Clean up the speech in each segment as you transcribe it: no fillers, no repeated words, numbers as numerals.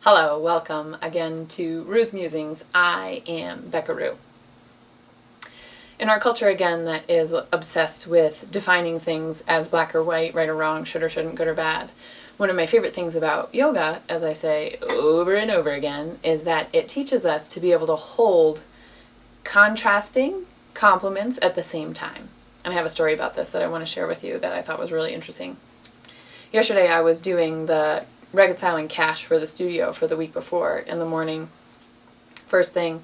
Hello, welcome again to Rue's Musings. I am Becca Rue. In our culture, again, that is obsessed with defining things as black or white, right or wrong, should or shouldn't, good or bad, one of my favorite things about yoga, as I say over and over again, is that it teaches us to be able to hold contrasting compliments at the same time. And I have a story about this that I want to share with you that I thought was really interesting. Yesterday I was doing the reconciling cash for the studio for the week before in the morning, first thing,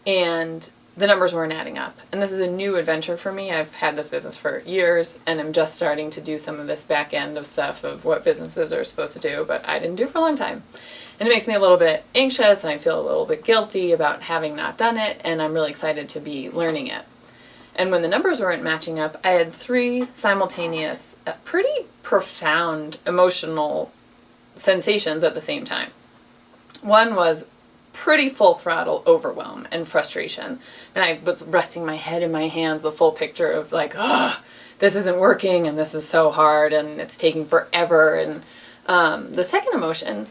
and the numbers weren't adding up. And this is a new adventure for me. I've had this business for years, and I'm just starting to do some of this back end of stuff of what businesses are supposed to do, but I didn't do it for a long time. And it makes me a little bit anxious, and I feel a little bit guilty about having not done it, and I'm really excited to be learning it. And when the numbers weren't matching up, I had three simultaneous, pretty profound emotional sensations at the same time. One was pretty full throttle overwhelm and frustration. And I was resting my head in my hands, the full picture of like, oh, this isn't working and this is so hard and it's taking forever. And the second emotion,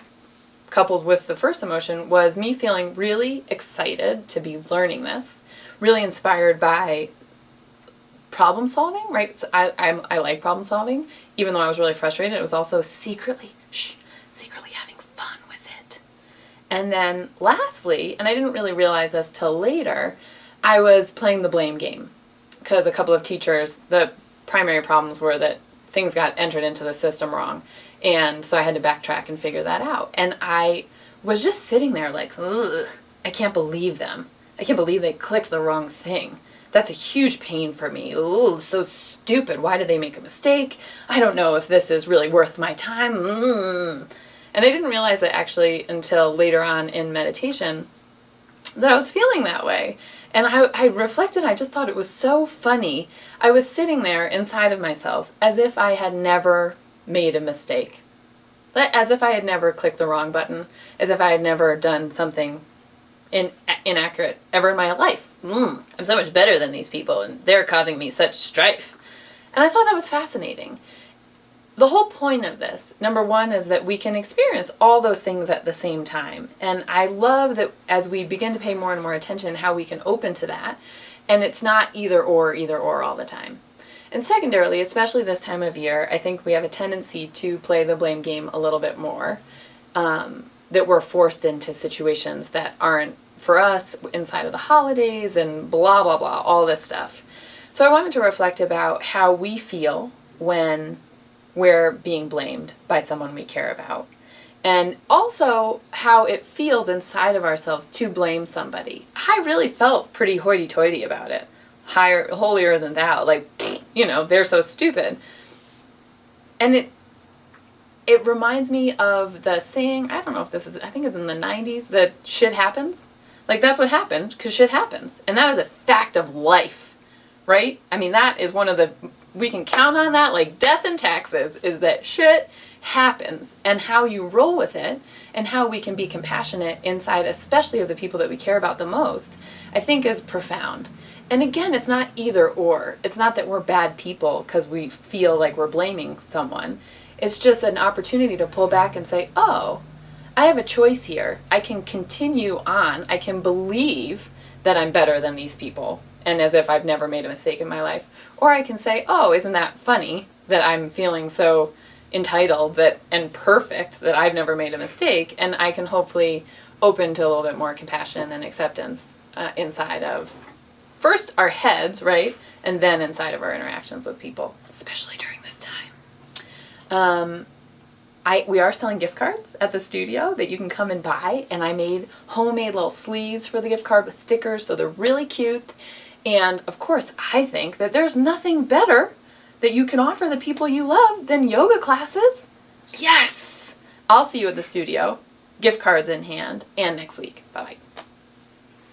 coupled with the first emotion, was me feeling really excited to be learning this, really inspired by problem solving, right? So I like problem solving, even though I was really frustrated. It was also secretly having fun with it. And then lastly, and I didn't really realize this till later, I was playing the blame game because a couple of teachers, the primary problems were that things got entered into the system wrong. And so I had to backtrack and figure that out. And I was just sitting there like, ugh, I can't believe them. I can't believe they clicked the wrong thing. That's a huge pain for me. Ooh, so stupid. Why did they make a mistake? I don't know if this is really worth my time. And I didn't realize it actually until later on in meditation that I was feeling that way. And I reflected, I just thought it was so funny. I was sitting there inside of myself as if I had never made a mistake. As if I had never clicked the wrong button. As if I had never done something inaccurate ever in my life. I'm so much better than these people and they're causing me such strife. And I thought that was fascinating. The whole point of this, number one, is that we can experience all those things at the same time. And I love that as we begin to pay more and more attention, how we can open to that. And it's not either or all the time. And secondarily, especially this time of year, I think we have a tendency to play the blame game a little bit more. That we're forced into situations that aren't for us inside of the holidays and blah, blah, blah, all this stuff. So I wanted to reflect about how we feel when we're being blamed by someone we care about. And also how it feels inside of ourselves to blame somebody. I really felt pretty hoity-toity about it. Holier than thou. Like, they're so stupid. And it reminds me of the saying, I don't know if this is, I think it's in the 90s, that shit happens. Like, that's what happened, because shit happens. And that is a fact of life, right? I mean, that is one of the, we can count on that like death and taxes, is that shit happens. And how you roll with it, and how we can be compassionate inside, especially of the people that we care about the most, I think is profound. And again, it's not either or. It's not that we're bad people because we feel like we're blaming someone. It's just an opportunity to pull back and say, oh, I have a choice here. I can continue on. I can believe that I'm better than these people, and as if I've never made a mistake in my life. Or I can say, oh, isn't that funny that I'm feeling so entitled and perfect that I've never made a mistake, and I can hopefully open to a little bit more compassion and acceptance inside of first our heads, right, and then inside of our interactions with people, especially during this time. We are selling gift cards at the studio that you can come and buy, and I made homemade little sleeves for the gift card with stickers, so they're really cute. And of course, I think that there's nothing better that you can offer the people you love than yoga classes. Yes! I'll see you at the studio, gift cards in hand, and next week. Bye-bye.